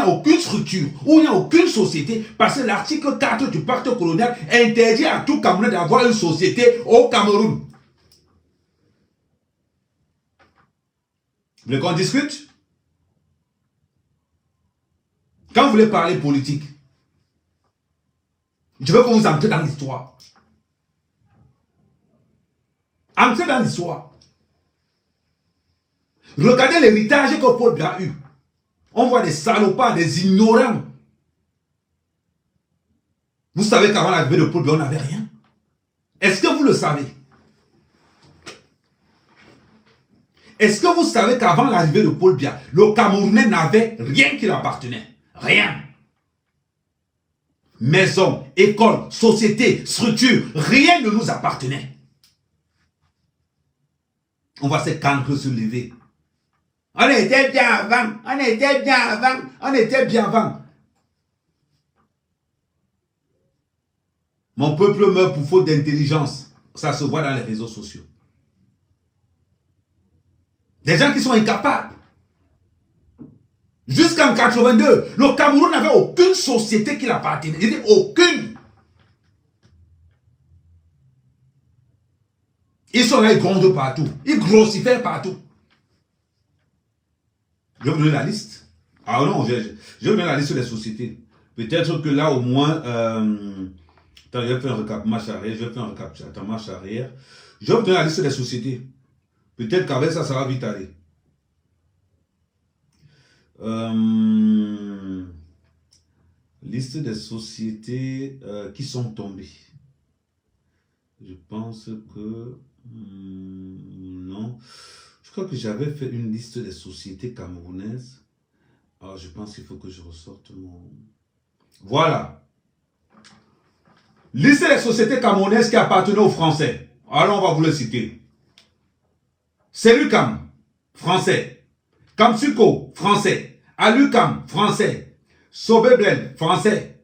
a aucune structure, où il n'y a aucune société, parce que l'article 4 du pacte colonial interdit à tout Camerounais d'avoir une société au Cameroun. Vous voulez qu'on discute? Quand vous voulez parler politique, je veux que vous entrez dans l'histoire. Entrez dans l'histoire. Regardez l'héritage que Paul Biya a eu. On voit des salopards, des ignorants. Vous savez qu'avant l'arrivée de Paul Biya, on n'avait rien. Est-ce que vous le savez? Est-ce que vous savez qu'avant l'arrivée de Paul Biya, le Camerounais n'avait rien qui lui appartenait? Rien. Maison, école, société, structure, rien ne nous appartenait. On voit ces cancres se lever. On était bien avant, on était bien avant, on était bien avant. Mon peuple meurt pour faute d'intelligence. Ça se voit dans les réseaux sociaux. Des gens qui sont incapables. Jusqu'en 82, le Cameroun n'avait aucune société qui l'appartenait. Je dis aucune. Ils sont là, ils grondent partout. Ils grossifèrent partout. Je vais vous donner la liste. Ah non, je vais vous donner la liste des sociétés. Peut-être que là, au moins... attends, je vais faire un recap, marche arrière. Je vais faire un recap. Attends, marche arrière. Je vais vous donner la liste des sociétés. Peut-être qu'avec ça, ça va vite aller. Liste des sociétés qui sont tombées. Je pense que... non. Je crois que j'avais fait une liste des sociétés camerounaises. Alors, je pense qu'il faut que je ressorte mon... Voilà. Liste des sociétés camerounaises qui appartenaient aux Français. Alors, on va vous le citer. Selucam, français. Kamsuko, français. Alucam, français. Sobeblen, français.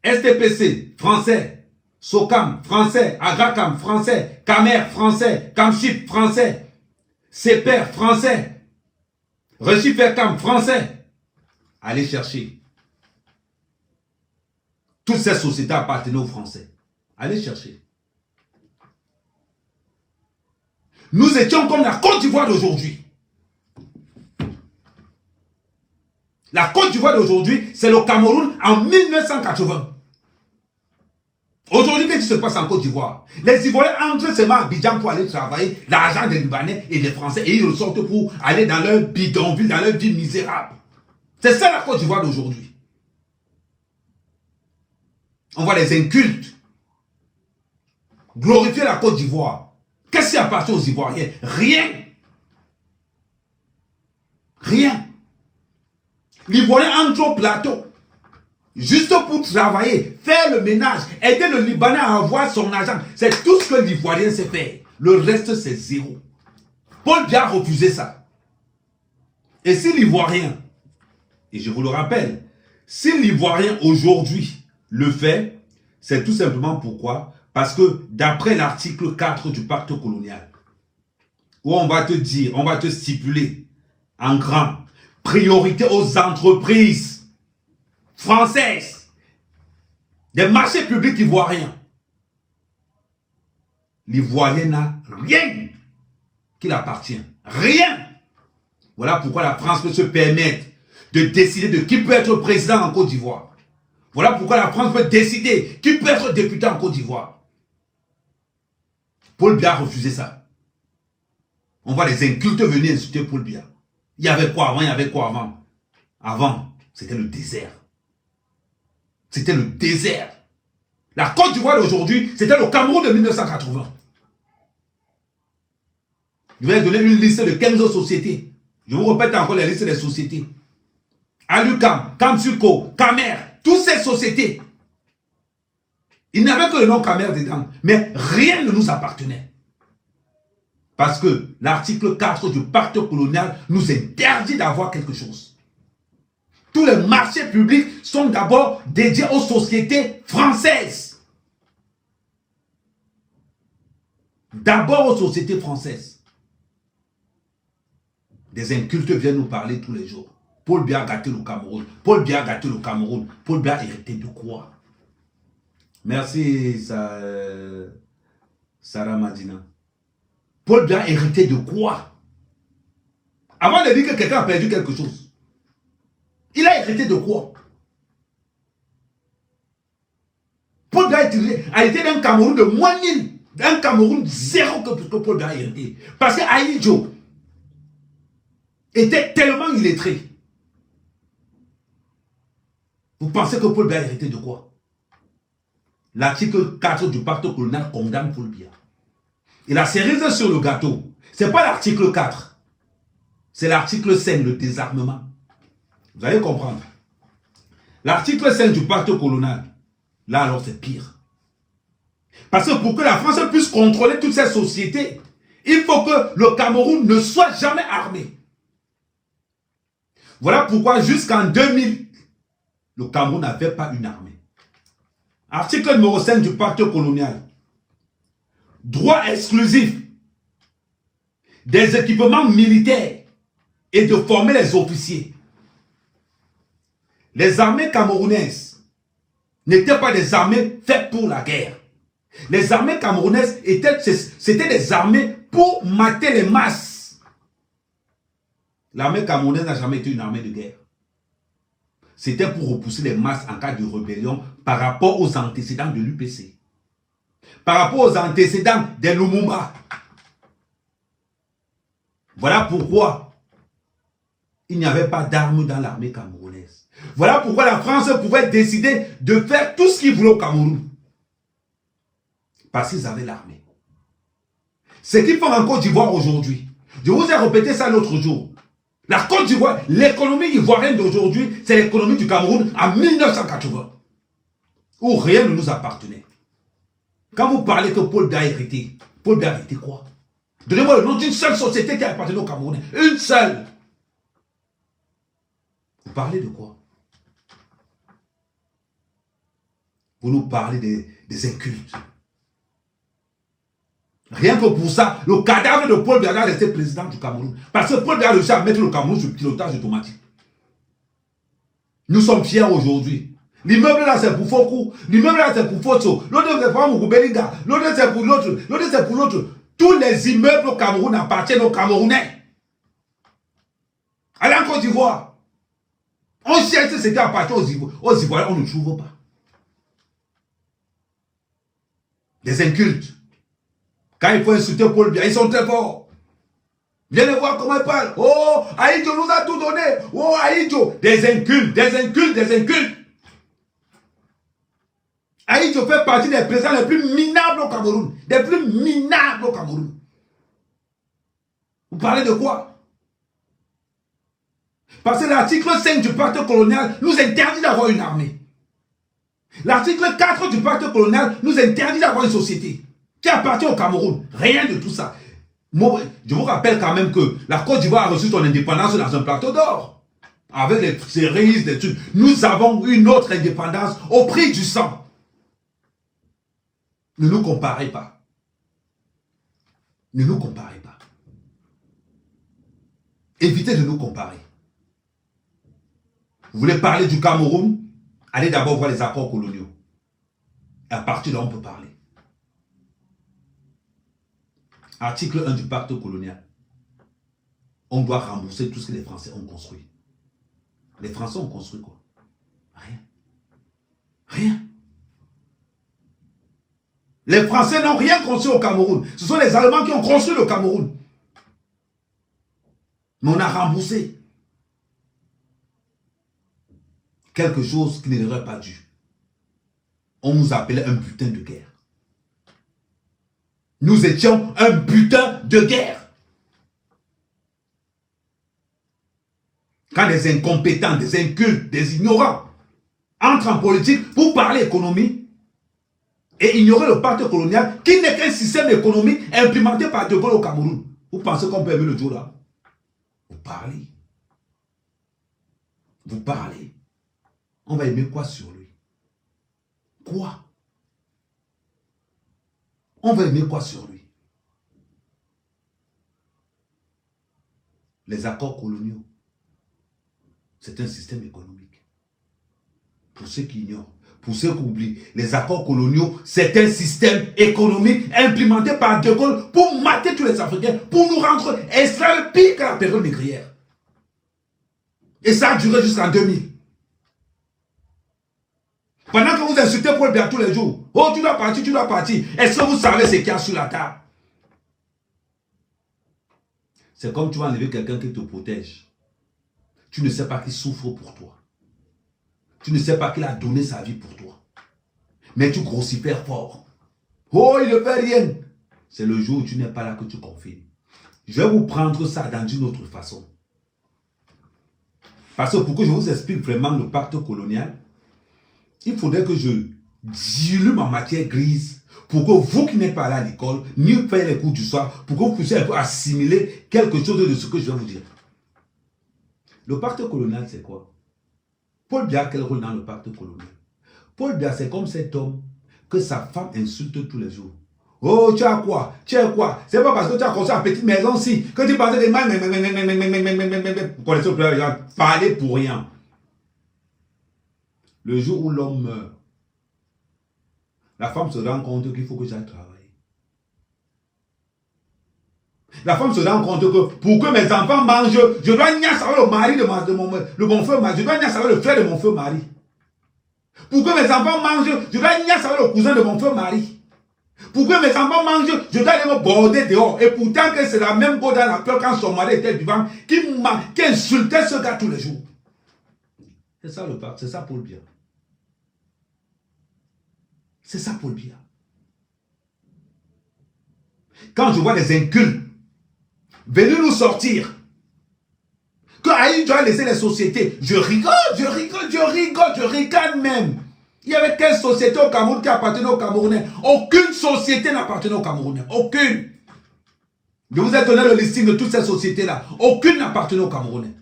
STPC, français. Socam, français. Agacam, français. Camer, français. Camchip, français. Seper, français. Rechifercam, français. Allez chercher. Toutes ces sociétés appartenaient aux Français. Allez chercher. Nous étions comme la Côte d'Ivoire d'aujourd'hui. La Côte d'Ivoire d'aujourd'hui, c'est le Cameroun en 1980. Aujourd'hui, qu'est-ce qui se passe en Côte d'Ivoire? Les Ivoiriens entrent seulement à Abidjan pour aller travailler l'argent des Libanais et des Français et ils ressortent pour aller dans leur bidonville, dans leur vie misérable. C'est ça la Côte d'Ivoire d'aujourd'hui. On voit les incultes glorifier la Côte d'Ivoire. Qu'est-ce qui appartient aux Ivoiriens? Rien. Rien. L'Ivoirien entre au plateau juste pour travailler, faire le ménage, aider le Libanais à avoir son argent. C'est tout ce que l'Ivoirien sait faire. Le reste, c'est zéro. Paul Biya a refusé ça. Et si l'Ivoirien, et je vous le rappelle, si l'Ivoirien aujourd'hui le fait, c'est tout simplement pourquoi? Parce que d'après l'article 4 du pacte colonial, où on va te dire, on va te stipuler en grand, priorité aux entreprises françaises, des marchés publics ivoiriens. L'Ivoirien n'a rien qui l'appartient. Rien. Voilà pourquoi la France peut se permettre de décider de qui peut être président en Côte d'Ivoire. Voilà pourquoi la France peut décider qui peut être député en Côte d'Ivoire. Paul Biya a refusé ça. On voit les incultes venir insulter Paul Biya. Il y avait quoi avant? Il y avait quoi avant? Avant, c'était le désert. C'était le désert. La Côte d'Ivoire d'aujourd'hui, c'était le Cameroun de 1980. Je vais donner une liste de 15 sociétés. Je vous répète encore la liste des sociétés. Alucam, Kamsuko, Camer, toutes ces sociétés. Il n'y avait que le nom Camer dedans. Mais rien ne nous appartenait. Parce que l'article 4 du pacte colonial nous interdit d'avoir quelque chose. Tous les marchés publics sont d'abord dédiés aux sociétés françaises. D'abord aux sociétés françaises. Des incultes viennent nous parler tous les jours. Paul Biya a gâté le Cameroun. Paul Biya a gâté le Cameroun. Paul Biya a hérité de quoi? Merci, Sarah Madina. Paul Biya a hérité de quoi? Avant de dire que quelqu'un a perdu quelque chose, il a hérité de quoi? Paul Biya a hérité d'un Cameroun de moins 1000. D'un Cameroun zéro que Paul Biya a hérité. Parce que Ahidjo était tellement illettré. Vous pensez que Paul Biya a hérité de quoi? L'article 4 du pacte colonial condamne Paul Biya. Et la cerise sur le gâteau, ce n'est pas l'article 4. C'est l'article 5, le désarmement. Vous allez comprendre. L'article 5 du pacte colonial, là alors c'est pire. Parce que pour que la France puisse contrôler toutes ces sociétés, il faut que le Cameroun ne soit jamais armé. Voilà pourquoi jusqu'en 2000, le Cameroun n'avait pas une armée. Article numéro 5 du pacte colonial. Droit exclusif des équipements militaires et de former les officiers. Les armées camerounaises n'étaient pas des armées faites pour la guerre. Les armées camerounaises c'était des armées pour mater les masses. L'armée camerounaise n'a jamais été une armée de guerre. C'était pour repousser les masses en cas de rébellion par rapport aux antécédents de l'UPC. Par rapport aux antécédents des Lumumba. Voilà pourquoi il n'y avait pas d'armes dans l'armée camerounaise. Voilà pourquoi la France pouvait décider de faire tout ce qu'il voulait au Cameroun. Parce qu'ils avaient l'armée. Ce qu'ils font en Côte d'Ivoire aujourd'hui. Je vous ai répété ça l'autre jour. La Côte d'Ivoire, l'économie ivoirienne d'aujourd'hui, c'est l'économie du Cameroun en 1980. Où rien ne nous appartenait. Quand vous parlez que Paul Biya a hérité, Paul Biya a hérité quoi? Donnez-moi le nom d'une seule société qui appartenait au Cameroun. Une seule. Vous parlez de quoi? Vous nous parlez des incultes. Rien que pour ça, le cadavre de Paul Biya est resté président du Cameroun. Parce que Paul Biya a réussi à mettre le Cameroun sur pilotage automatique. Nous sommes fiers aujourd'hui. L'immeuble là c'est pour Fokou, l'immeuble là c'est pour Fosso, l'autre c'est pour Moukoubelinga, l'autre c'est pour l'autre, l'autre c'est pour l'autre. Tous les immeubles au Cameroun appartiennent aux Camerounais. Allez en Côte d'Ivoire. On cherche ce qui appartient aux Ivoiriens, on ne trouve pas. Des incultes. Quand il faut insulter Paul Biya, ils sont très forts. Viens voir comment ils parlent. Oh, Ahidjo nous a tout donné. Oh, Ahidjo. Des incultes, des incultes, des incultes. Ahidjo fait partie des présidents les plus minables au Cameroun. Des plus minables au Cameroun. Vous parlez de quoi? Parce que l'article 5 du pacte colonial nous interdit d'avoir une armée. L'article 4 du pacte colonial nous interdit d'avoir une société qui appartient au Cameroun. Rien de tout ça. Moi, je vous rappelle quand même que la Côte d'Ivoire a reçu son indépendance dans un plateau d'or. Avec les cerises, des trucs. Nous avons une autre indépendance au prix du sang. Ne nous comparez pas. Ne nous comparez pas. Évitez de nous comparer. Vous voulez parler du Cameroun? Allez d'abord voir les accords coloniaux. Et à partir de là, on peut parler. Article 1 du pacte colonial. On doit rembourser tout ce que les Français ont construit. Les Français ont construit quoi? Rien. Rien. Les Français n'ont rien construit au Cameroun. Ce sont les Allemands qui ont construit le Cameroun. Mais on a remboursé quelque chose qui ne leur aurait pas dû. On nous appelait un butin de guerre. Nous étions un butin de guerre. Quand des incompétents, des incultes, des ignorants entrent en politique pour parler économie et ignorer le pacte colonial qui n'est qu'un système économique implémenté par De Gaulle au Cameroun. Vous pensez qu'on peut aimer le jour là? Vous parlez. Vous parlez. On va aimer quoi sur lui? Quoi? On va aimer quoi sur lui? Les accords coloniaux. C'est un système économique. Pour ceux qui ignorent, pour ceux qui oublient, les accords coloniaux, c'est un système économique implémenté par De Gaulle pour mater tous les Africains, pour nous rendre esclaves pire que la période négrière. Et ça a duré jusqu'en 2000. Pendant que vous insultez Paul Biya tous les jours, oh tu dois partir, tu dois partir. Est-ce que vous savez ce qu'il y a sur la table? C'est comme tu vas enlever quelqu'un qui te protège. Tu ne sais pas qu'il souffre pour toi. Tu ne sais pas qu'il a donné sa vie pour toi. Mais tu grossis super fort. Oh, il ne fait rien. C'est le jour où tu n'es pas là que tu confirmes. Je vais vous prendre ça dans une autre façon. Parce que pour que je vous explique vraiment le pacte colonial, il faudrait que je dilue ma matière grise pour que vous qui n'êtes pas allé à l'école, ni faire les cours du soir, pour que vous puissiez un peu assimiler quelque chose de ce que je vais vous dire. Le pacte colonial, c'est quoi? Paul Biya a quel rôle dans le pacte colonial? Paul Biya, c'est comme cet homme que sa femme insulte tous les jours. Oh, tu as quoi? Tu as quoi? C'est pas parce que tu as construit une petite maison-ci que tu pensais que vous connaissez les gens, parler pour rien. Le jour où l'homme meurt, la femme se rend compte qu'il faut que j'aille travailler. La femme se rend compte que pour que mes enfants mangent, je dois nier savoir le mari de mon feu mari. Je dois nier savoir le frère de mon feu mari. Pour que mes enfants mangent, je dois nier savoir le cousin de mon feu mari. Pour que mes enfants mangent, je dois aller me border dehors. Et pourtant que c'est la même go dans la peur quand son mari était vivant, qui insultait ce gars tous les jours. C'est ça le pacte, c'est ça Paul Biya. C'est ça Paul Biya. Quand je vois les incultes venez nous sortir. Que Haïti doit laisser les sociétés. Je rigole, je rigole même. Il y avait quelle société au Cameroun qui appartenait aux Camerounais? Aucune société n'appartenait aux Camerounais. Aucune. Je vous ai donné le listing de toutes ces sociétés-là. Aucune n'appartenait aux Camerounais.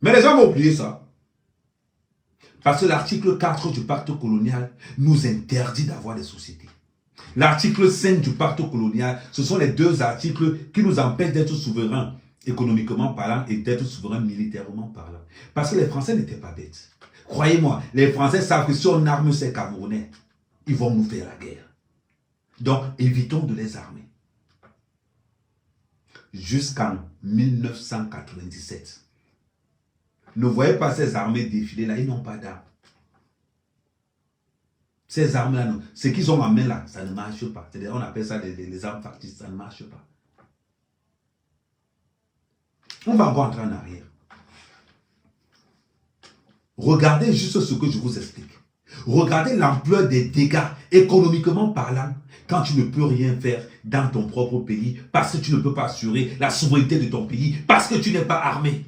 Mais les gens vont oublier ça. Parce que l'article 4 du pacte colonial nous interdit d'avoir des sociétés. L'article 5 du pacte colonial, ce sont les deux articles qui nous empêchent d'être souverains économiquement parlant et d'être souverains militairement parlant. Parce que les Français n'étaient pas bêtes. Croyez-moi, les Français savent que si on arme ces Camerounais, ils vont nous faire la guerre. Donc, évitons de les armer. Jusqu'en 1997. Ne voyez pas ces armées défiler là, ils n'ont pas d'armes. Ces armes-là, ce qu'ils ont en main là, ça ne marche pas. On appelle ça les armes factices, ça ne marche pas. On va encore entrer en arrière. Regardez juste ce que je vous explique. Regardez l'ampleur des dégâts économiquement parlant quand tu ne peux rien faire dans ton propre pays parce que tu ne peux pas assurer la souveraineté de ton pays parce que tu n'es pas armé.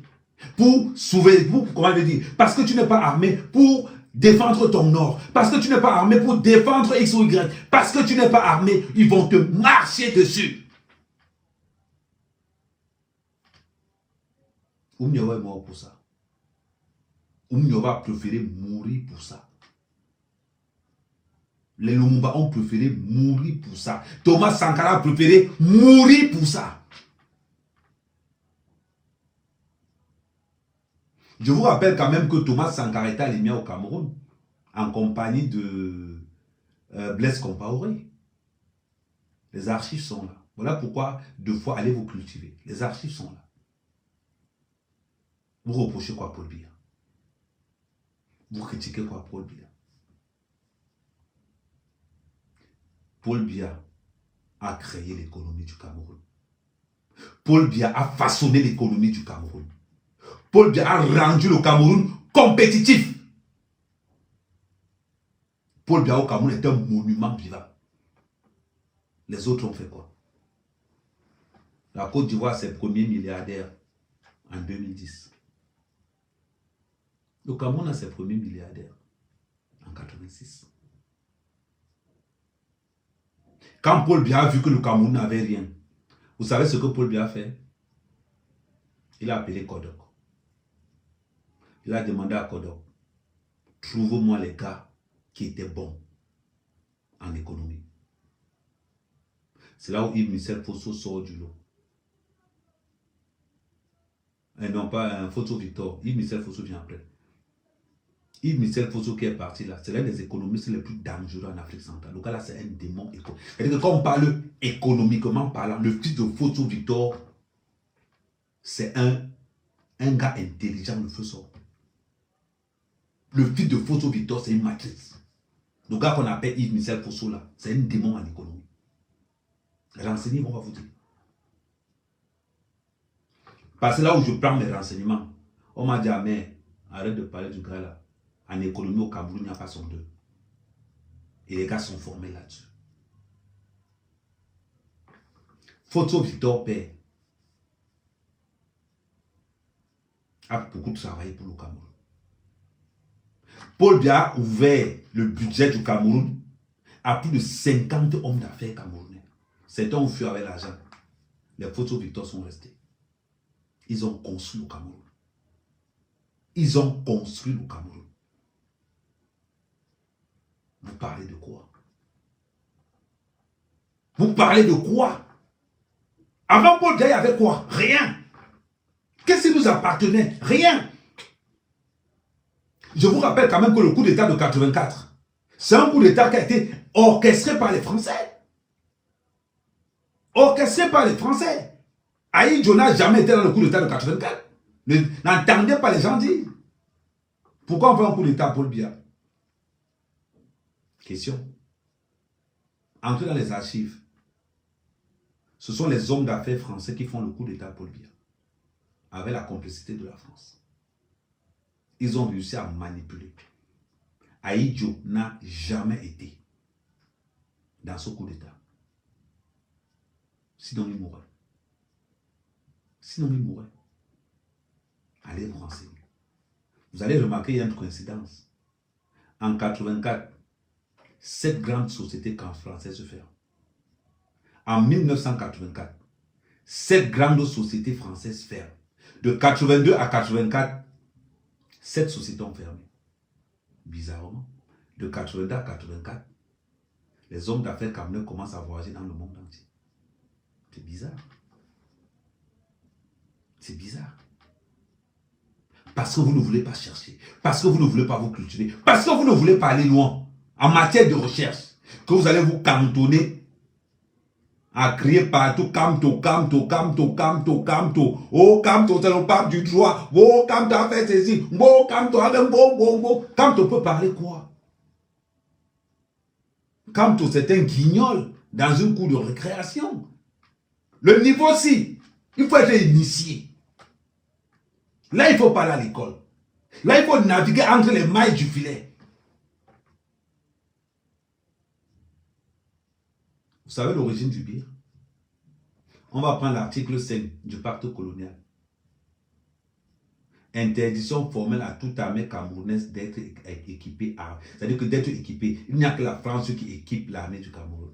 Comment je dire? Parce que tu n'es pas armé pour défendre ton nord, parce que tu n'es pas armé pour défendre X ou Y, parce que tu n'es pas armé, ils vont te marcher dessus. Oumniova est mort pour ça. Oumniova a préféré mourir pour ça. Les Lumumba ont préféré mourir pour ça. Thomas Sankara a préféré mourir pour ça. Je vous rappelle quand même que Thomas Sankara était allé au Cameroun en compagnie de Blaise Compaoré. Les archives sont là. Voilà pourquoi deux fois allez vous cultiver. Les archives sont là. Vous reprochez quoi Paul Biya? Vous critiquez quoi Paul Biya? Paul Biya a créé l'économie du Cameroun. Paul Biya a façonné l'économie du Cameroun. Paul Biya a rendu le Cameroun compétitif. Paul Biya au Cameroun est un monument vivant. Les autres ont fait quoi? La Côte d'Ivoire, ses premiers milliardaires en 2010. Le Cameroun a ses premiers milliardaires en 86. Quand Paul Biya a vu que le Cameroun n'avait rien, vous savez ce que Paul Biya a fait? Il a appelé Kodok. Il a demandé à Kodok, trouve-moi les gars qui étaient bons en économie. C'est là où Yves Michel Fosso sort du lot. non pas un Fosso Victor, Yves Michel Fosso vient après. Yves Michel Fosso qui est parti là, c'est l'un des économistes les plus dangereux en Afrique centrale. Le gars là, c'est un démon économique. C'est-à-dire que quand on parle économiquement parlant, le fils de Fosso Victor, c'est un gars intelligent, le feu sort. Le fils de Fosso Victor, c'est une matrice. Le gars qu'on appelle Yves Michel Fosso là, c'est un démon en économie. Renseignez, on va vous dire. Parce que là où je prends mes renseignements, on m'a dit, ah mais, arrête de parler du gars là. En économie au Cameroun, il n'y a pas son deux. Et les gars sont formés là-dessus. Fosso Victor Père a beaucoup travaillé pour le Cameroun. Paul Biya a ouvert le budget du Cameroun à plus de 50 hommes d'affaires camerounais. Certains ont fui avec l'argent. Les Fosso Victor sont restés. Ils ont construit le Cameroun. Ils ont construit le Cameroun. Vous parlez de quoi? Vous parlez de quoi? Avant Paul Biya, il y avait quoi? Rien. Qu'est-ce qui nous appartenait? Rien. Je vous rappelle quand même que le coup d'État de 84, c'est un coup d'État qui a été orchestré par les Français. Orchestré par les Français. Ahidjo n'a jamais été dans le coup d'État de 84. N'entendez pas les gens dire. Pourquoi on fait un coup d'État à Paul Biya? Question. Entrez dans les archives. Ce sont les hommes d'affaires français qui font le coup d'État à Paul Biya. Avec la complicité de la France. Ils ont réussi à manipuler. Ahidjo n'a jamais été dans ce coup d'État. Sinon, il mourrait. Sinon, il mourrait. Allez vous renseigner. Vous allez remarquer, il y a une coïncidence. En 84, 7 grandes sociétés françaises se ferment. En 1984, 7 grandes sociétés françaises ferment. De 82 à 84, 7 sociétés ont fermé. Bizarrement, de 82 à 84, les hommes d'affaires camerounais commencent à voyager dans le monde entier. C'est bizarre. C'est bizarre. Parce que vous ne voulez pas chercher. Parce que vous ne voulez pas vous cultiver. Parce que vous ne voulez pas aller loin. En matière de recherche. Que vous allez vous cantonner à crier partout. Camto, Camto, Camto, Camto, Camto. Oh, Camto, c'est le pape du droit. Oh, Camto a fait ceci. Oh, Camto a fait bon. Camto peut parler quoi? Camto, c'est un guignol dans une cour de récréation. Le niveau si, il faut être initié. Là, il faut parler à l'école. Là, il faut naviguer entre les mailles du filet. Vous savez l'origine du bière? On va prendre l'article 5 du pacte colonial. Interdiction formelle à toute armée camerounaise d'être équipée. C'est-à-dire que d'être équipée, il n'y a que la France qui équipe l'armée du Cameroun.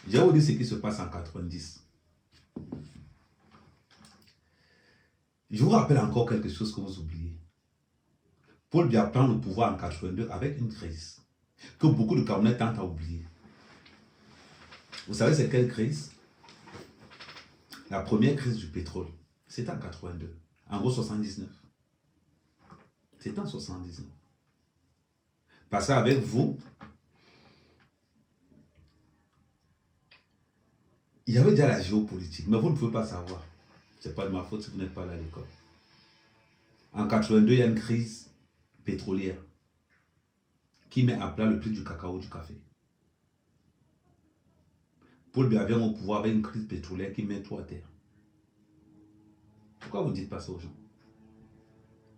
Je vais vous dire ce qui se passe en 90. Je vous rappelle encore quelque chose que vous oubliez. Paul Biya prend le pouvoir en 82 avec une crise que beaucoup de Camerounais tentent à oublier. Vous savez c'est quelle crise? La première crise du pétrole. C'était en 82. En gros 79. C'était en 79. Parce qu'avec vous, il y avait déjà la géopolitique, mais vous ne pouvez pas savoir. Ce n'est pas de ma faute si vous n'êtes pas là à l'école. En 82, il y a une crise pétrolière qui met à plat le prix du cacao, du café. Paul Biya vient au pouvoir avec une crise pétrolière qui met tout à terre. Pourquoi vous ne dites pas ça aux gens?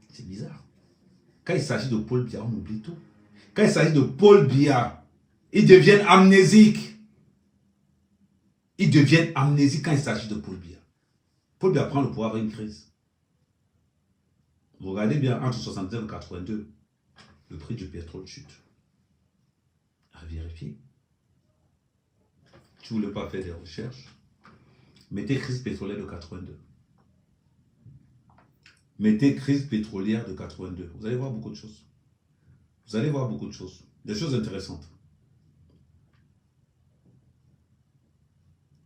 C'est bizarre. Quand il s'agit de Paul Biya, on oublie tout. Quand il s'agit de Paul Biya, ils deviennent amnésiques. Ils deviennent amnésiques quand il s'agit de Paul Biya. Paul Biya prend le pouvoir avec une crise. Vous regardez bien, entre 79 et 82, le prix du pétrole chute. À vérifier. Si vous ne voulez pas faire des recherches, mettez crise pétrolière de 82. Mettez crise pétrolière de 82. Vous allez voir beaucoup de choses. Vous allez voir beaucoup de choses. Des choses intéressantes.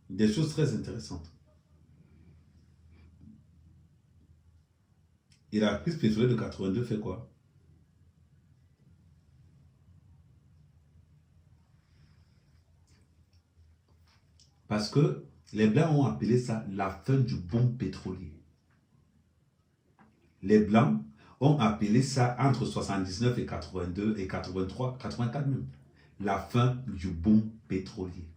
Des choses très intéressantes. Et la crise pétrolière de 82 fait quoi? Parce que les Blancs ont appelé ça la fin du boom pétrolier. Les Blancs ont appelé ça entre 79 et 82 et 83, 84 même, la fin du boom pétrolier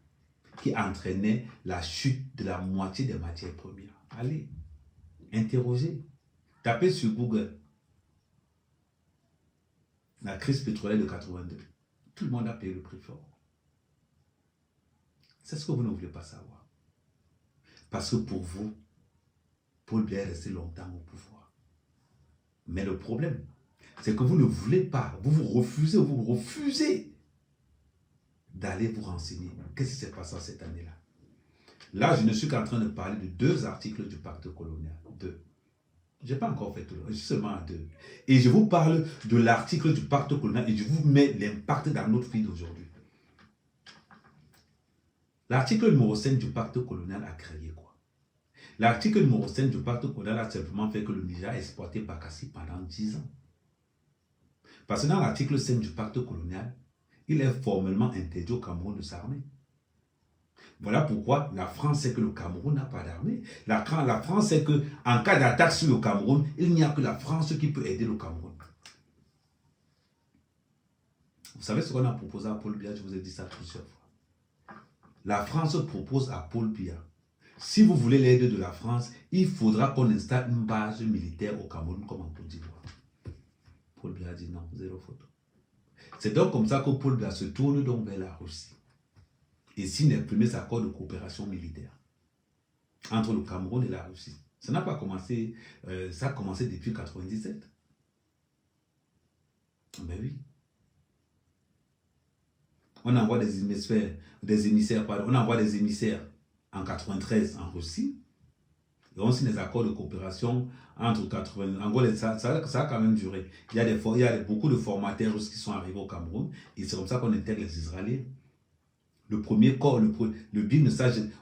qui entraînait la chute de la moitié des matières premières. Allez, interrogez, tapez sur Google la crise pétrolière de 82. Tout le monde a payé le prix fort. C'est ce que vous ne voulez pas savoir. Parce que pour vous, Paul Biya est resté longtemps au pouvoir. Mais le problème, c'est que vous ne voulez pas, vous refusez d'aller vous renseigner. Qu'est-ce qui s'est passé cette année-là? Là, je ne suis qu'en train de parler de 2 articles du pacte colonial. 2. Je n'ai pas encore fait tout le reste, seulement 2. Et je vous parle de l'article du pacte colonial et je vous mets l'impact dans notre vie d'aujourd'hui. L'article numéro 5 du pacte colonial a créé quoi? L'article numéro 5 du pacte colonial a simplement fait que le Niger a exploité Bakassi pendant 10 ans. Parce que dans l'article 5 du pacte colonial, il est formellement interdit au Cameroun de s'armer. Voilà pourquoi la France sait que le Cameroun n'a pas d'armée. La France sait qu'en cas d'attaque sur le Cameroun, il n'y a que la France qui peut aider le Cameroun. Vous savez ce qu'on a proposé à Paul Biya? Je vous ai dit ça plusieurs fois. La France propose à Paul Biya, si vous voulez l'aide de la France, il faudra qu'on installe une base militaire au Cameroun comme en Côte d'Ivoire. Paul Biya dit non, zéro photo. C'est donc comme ça que Paul Biya se tourne donc vers la Russie et signe les premiers accords de coopération militaire entre le Cameroun et la Russie. Ça n'a pas commencé, ça a commencé depuis 1997. Mais oui. On envoie des émissaires en 93 en Russie. Et on signe des accords de coopération entre 80. En gros, ça a quand même duré. Il y a beaucoup de formateurs russes qui sont arrivés au Cameroun. Et c'est comme ça qu'on intègre les Israéliens. Le premier corps, le BIR,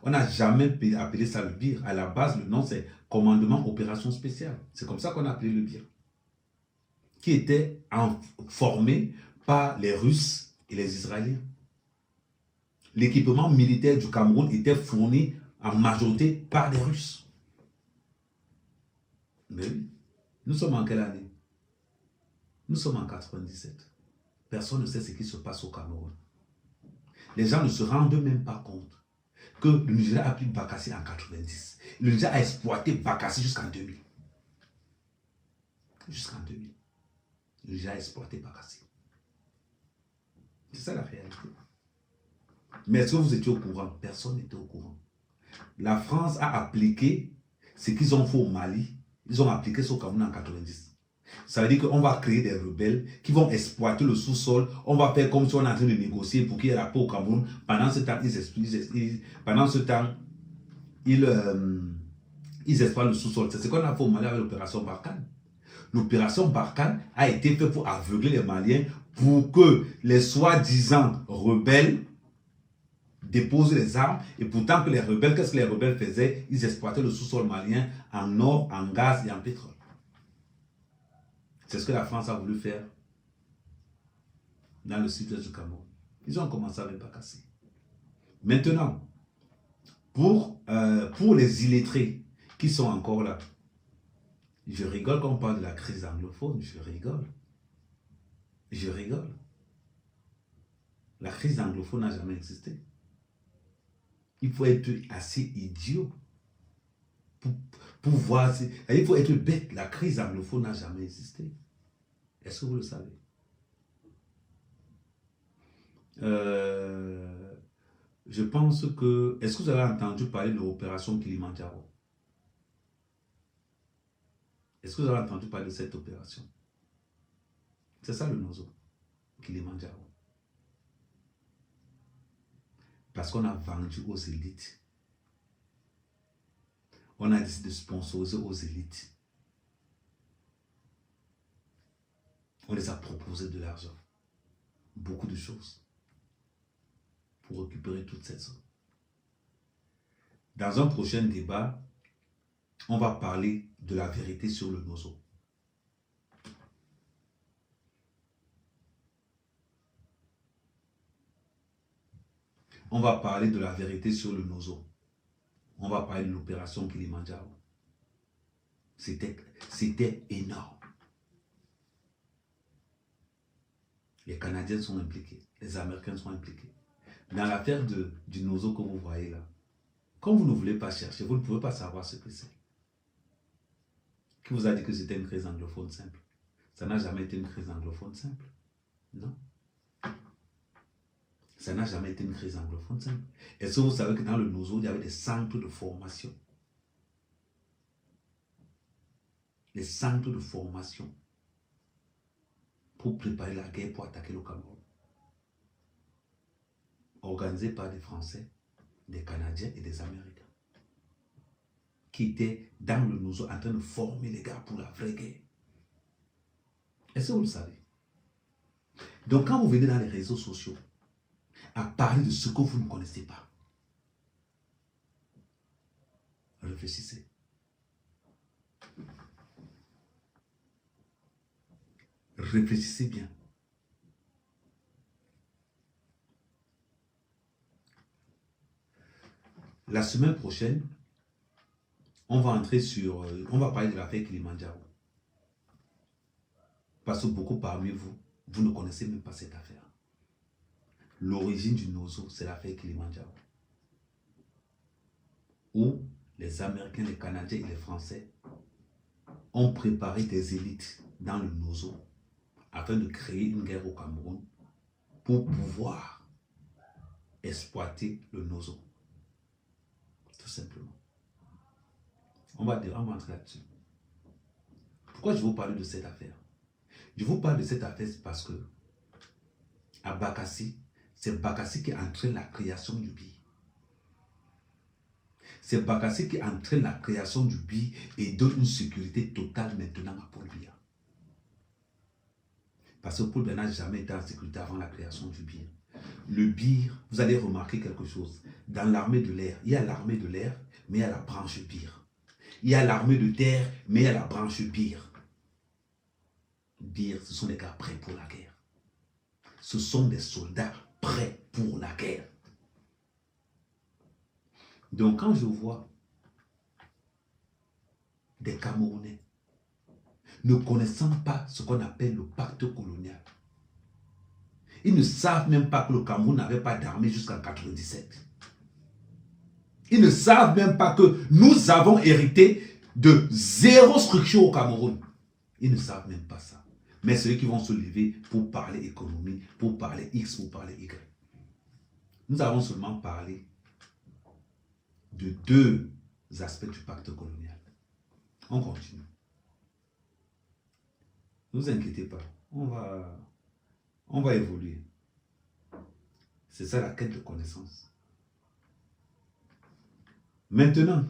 on n'a jamais appelé ça le BIR. À la base, le nom, c'est Commandement Opération Spéciale. C'est comme ça qu'on a appelé le BIR. Qui était formé par les Russes et les Israéliens. L'équipement militaire du Cameroun était fourni en majorité par les Russes. Mais oui, nous sommes en quelle année? Nous sommes en 97. Personne ne sait ce qui se passe au Cameroun. Les gens ne se rendent même pas compte que le Nigeria a pris Bakassi en 90. Le Nigeria a exploité Bakassi jusqu'en 2000. Jusqu'en 2000. Le Nigeria a exploité Bakassi. C'est ça la réalité. Mais est-ce que vous étiez au courant? Personne n'était au courant. La France a appliqué ce qu'ils ont fait au Mali. Ils ont appliqué ça au Cameroun en 90. Ça veut dire qu'on va créer des rebelles qui vont exploiter le sous-sol. On va faire comme si on est en train de négocier pour qu'il y ait la paix au Cameroun. Pendant ce temps, ils exploitent le sous-sol. C'est ce qu'on a fait au Mali avec l'opération Barkhane. L'opération Barkhane a été faite pour aveugler les Maliens pour que les soi-disant rebelles déposent les armes. Et pourtant que les rebelles, qu'est-ce que les rebelles faisaient? Ils exploitaient le sous-sol malien en or, en gaz et en pétrole. C'est ce que la France a voulu faire dans le sud-est du Cameroun. Ils ont commencé avec Bakassi. Maintenant, pour les illettrés qui sont encore là, je rigole quand on parle de la crise anglophone, je rigole. Je rigole. La crise anglophone n'a jamais existé. Il faut être assez idiot pour voir. Il faut être bête. La crise anglophone n'a jamais existé. Est-ce que vous le savez? Je pense que... Est-ce que vous avez entendu parler de l'opération Kilimandjaro? Est-ce que vous avez entendu parler de cette opération? C'est ça le Nozo, Kilimandjaro. Parce qu'on a vendu aux élites. On a décidé de sponsoriser aux élites. On les a proposé de l'argent. Beaucoup de choses. Pour récupérer toute cette somme. Dans un prochain débat, on va parler de la vérité sur le Nozo. On va parler de la vérité sur le Nozo. On va parler de l'opération Kilimandjaro. C'était énorme. Les Canadiens sont impliqués. Les Américains sont impliqués. Dans l'affaire du Nozo que vous voyez là, quand vous ne voulez pas chercher, vous ne pouvez pas savoir ce que c'est. Qui vous a dit que c'était une crise anglophone simple? Ça n'a jamais été une crise anglophone simple. Non. Ça n'a jamais été une crise anglophone simple. Est-ce que vous savez que dans le Nozo, il y avait des centres de formation? Des centres de formation pour préparer la guerre pour attaquer le Cameroun. Organisés par des Français, des Canadiens et des Américains. Qui étaient dans le Nozo en train de former les gars pour la vraie guerre. Est-ce que vous le savez? Donc quand vous venez dans les réseaux sociaux à parler de ce que vous ne connaissez pas, réfléchissez. Réfléchissez bien. La semaine prochaine, on va entrer sur... on va parler de l'affaire Kilimandjaro. Parce que beaucoup parmi vous, vous ne connaissez même pas cette affaire. L'origine du Nozo, c'est l'affaire Kilimandjaro. Où les Américains, les Canadiens et les Français ont préparé des élites dans le Nozo afin de créer une guerre au Cameroun pour pouvoir exploiter le Nozo. Tout simplement. On va entrer là-dessus. Pourquoi je vous parle de cette affaire? Je vous parle de cette affaire parce que à Bakassi, c'est Bakassi qui entraîne la création du BIR. C'est Bakassi qui entraîne la création du BIR et donne une sécurité totale maintenant à Paul Biya. Parce que Paul Biya n'a jamais été en sécurité avant la création du BIR. Le BIR, vous allez remarquer quelque chose. Dans l'armée de l'air, il y a l'armée de l'air, mais il y a la branche BIR. Il y a l'armée de terre, mais il y a la branche BIR. BIR, ce sont des gars prêts pour la guerre. Ce sont des soldats prêts pour la guerre. Donc quand je vois des Camerounais ne connaissant pas ce qu'on appelle le pacte colonial, ils ne savent même pas que le Cameroun n'avait pas d'armée jusqu'en 1997. Ils ne savent même pas que nous avons hérité de zéro structure au Cameroun. Ils ne savent même pas ça. Mais ceux qui vont se lever pour parler économie, pour parler X, pour parler Y. Nous avons seulement parlé de deux aspects du pacte colonial. On continue. Ne vous inquiétez pas. On va évoluer. C'est ça la quête de connaissance. Maintenant,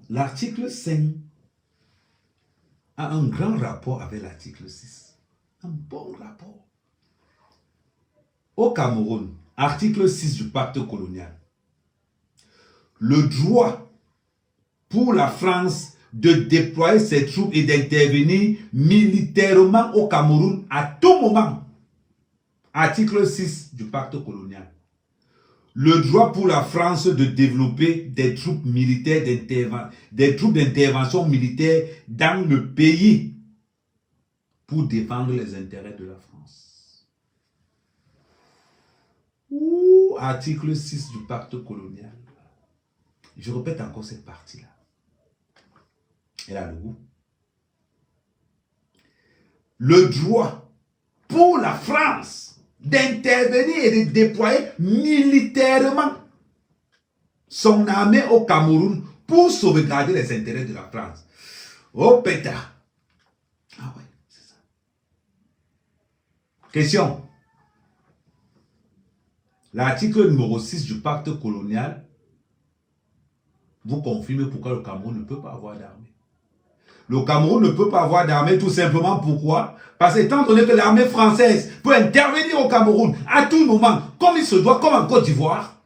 l'article 5 a un grand rapport avec l'article 6. Un bon rapport. Au Cameroun, article 6 du pacte colonial. Le droit pour la France de déployer ses troupes et d'intervenir militairement au Cameroun à tout moment. Article 6 du pacte colonial. Le droit pour la France de développer des troupes militaires d'intervention militaire dans le pays pour défendre les intérêts de la France. Article 6 du pacte colonial. Je répète encore cette partie-là. Elle a le goût. Le droit pour la France d'intervenir et de déployer militairement son armée au Cameroun pour sauvegarder les intérêts de la France. Oh pétard. Ah ouais, c'est ça. Question. L'article numéro 6 du pacte colonial vous confirme pourquoi le Cameroun ne peut pas avoir d'armée. Le Cameroun ne peut pas avoir d'armée tout simplement pourquoi? Parce que étant donné que l'armée française peut intervenir au Cameroun à tout moment, comme il se doit, comme en Côte d'Ivoire,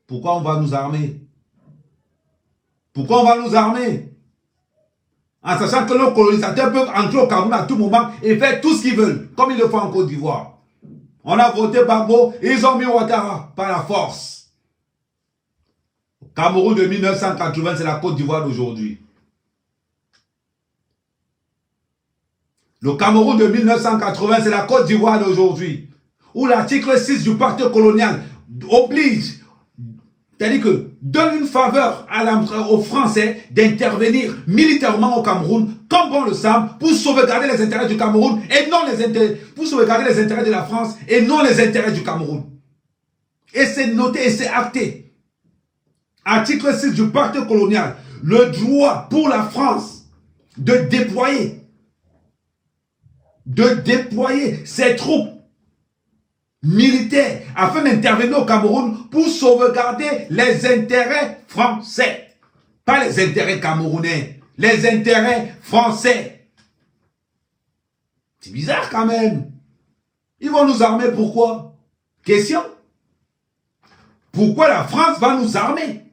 pourquoi on va nous armer? Pourquoi on va nous armer? En sachant que nos colonisateurs peuvent entrer au Cameroun à tout moment et faire tout ce qu'ils veulent, comme ils le font en Côte d'Ivoire. On a voté Gbagbo, ils ont mis Ouattara par la force. Le Cameroun de 1980, c'est la Côte d'Ivoire d'aujourd'hui. Le Cameroun de 1980, c'est la Côte d'Ivoire d'aujourd'hui. Où l'article 6 du pacte colonial oblige, c'est-à-dire que donne une faveur aux Français d'intervenir militairement au Cameroun, comme bon le semble, pour sauvegarder les intérêts du Cameroun et non les intérêts, pour sauvegarder les intérêts de la France et non les intérêts du Cameroun. Et c'est noté et c'est acté. Article 6 du pacte colonial, le droit pour la France de déployer ses troupes militaires afin d'intervenir au Cameroun pour sauvegarder les intérêts français. Pas les intérêts camerounais, les intérêts français. C'est bizarre quand même. Ils vont nous armer pourquoi? Question. Pourquoi la France va nous armer?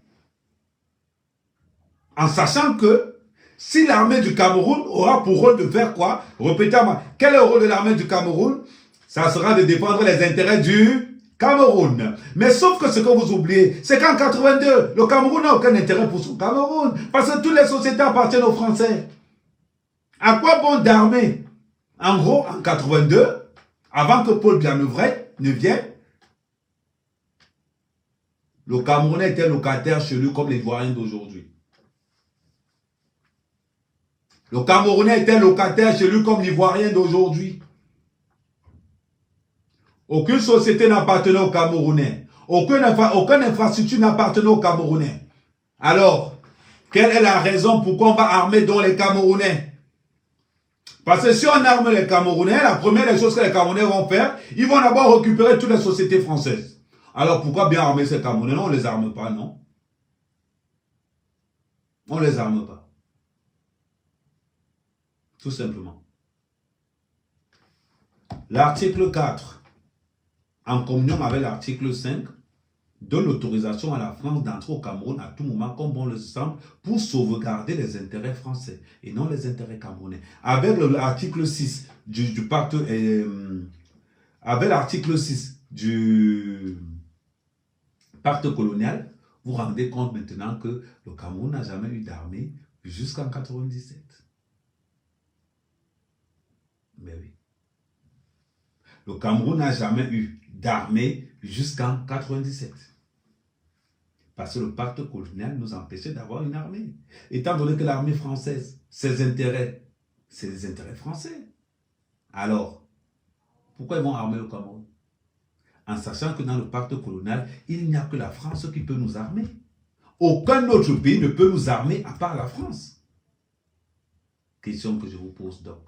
En sachant que si l'armée du Cameroun aura pour rôle de faire quoi? Répétez-moi, quel est le rôle de l'armée du Cameroun? Ça sera de défendre les intérêts du Cameroun. Mais sauf que ce que vous oubliez, c'est qu'en 82, le Cameroun n'a aucun intérêt pour son Cameroun. Parce que toutes les sociétés appartiennent aux Français. À quoi bon d'armer? En gros, en 82, avant que Paul Biya ne vienne, le Camerounais était locataire chez lui comme les Ivoiriens d'aujourd'hui. Le Camerounais était locataire chez lui comme l'Ivoirien d'aujourd'hui. Aucune société n'appartenait aux Camerounais. Aucune infrastructure n'appartenait aux Camerounais. Alors, quelle est la raison pourquoi on va armer donc les Camerounais? Parce que si on arme les Camerounais, la première des choses que les Camerounais vont faire, ils vont d'abord récupérer toutes les sociétés françaises. Alors pourquoi bien armer ces Camerounais? Non, on ne les arme pas, non. On ne les arme pas. Tout simplement. L'article 4, en communion avec l'article 5, donne l'autorisation à la France d'entrer au Cameroun à tout moment, comme bon le semble, pour sauvegarder les intérêts français et non les intérêts camerounais. Avec l'article 6 du pacte, avec l'article 6 du pacte colonial, vous vous rendez compte maintenant que le Cameroun n'a jamais eu d'armée jusqu'en 1997. Mais oui. Le Cameroun n'a jamais eu d'armée jusqu'en 1997. Parce que le pacte colonial nous empêchait d'avoir une armée. Étant donné que l'armée française, ses intérêts, c'est les intérêts français. Alors, pourquoi ils vont armer le Cameroun? En sachant que dans le pacte colonial, il n'y a que la France qui peut nous armer. Aucun autre pays ne peut nous armer à part la France. Question que je vous pose donc.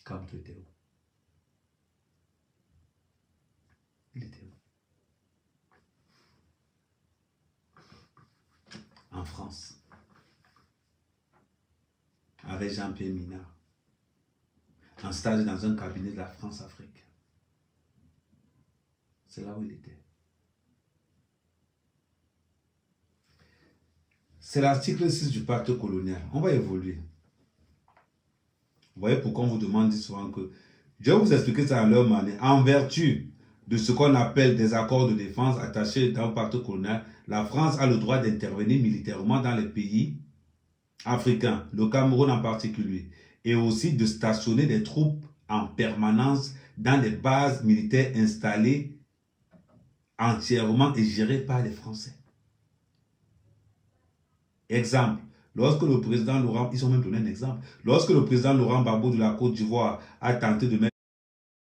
Camto était où? Il était où? En France. Avec Jean-Pierre Minard. En stage dans un cabinet de la France-Afrique. C'est là où il était. C'est l'article 6 du pacte colonial. On va évoluer. Vous voyez pourquoi on vous demande souvent que... Je vais vous expliquer ça à leur manière. En vertu de ce qu'on appelle des accords de défense attachés dans le pacte colonial, la France a le droit d'intervenir militairement dans les pays africains, le Cameroun en particulier, et aussi de stationner des troupes en permanence dans les bases militaires installées entièrement et gérées par les Français. Exemple. Lorsque le président Laurent, ils ont même donné un exemple, lorsque le président Laurent Gbagbo de la Côte d'Ivoire a tenté de mettre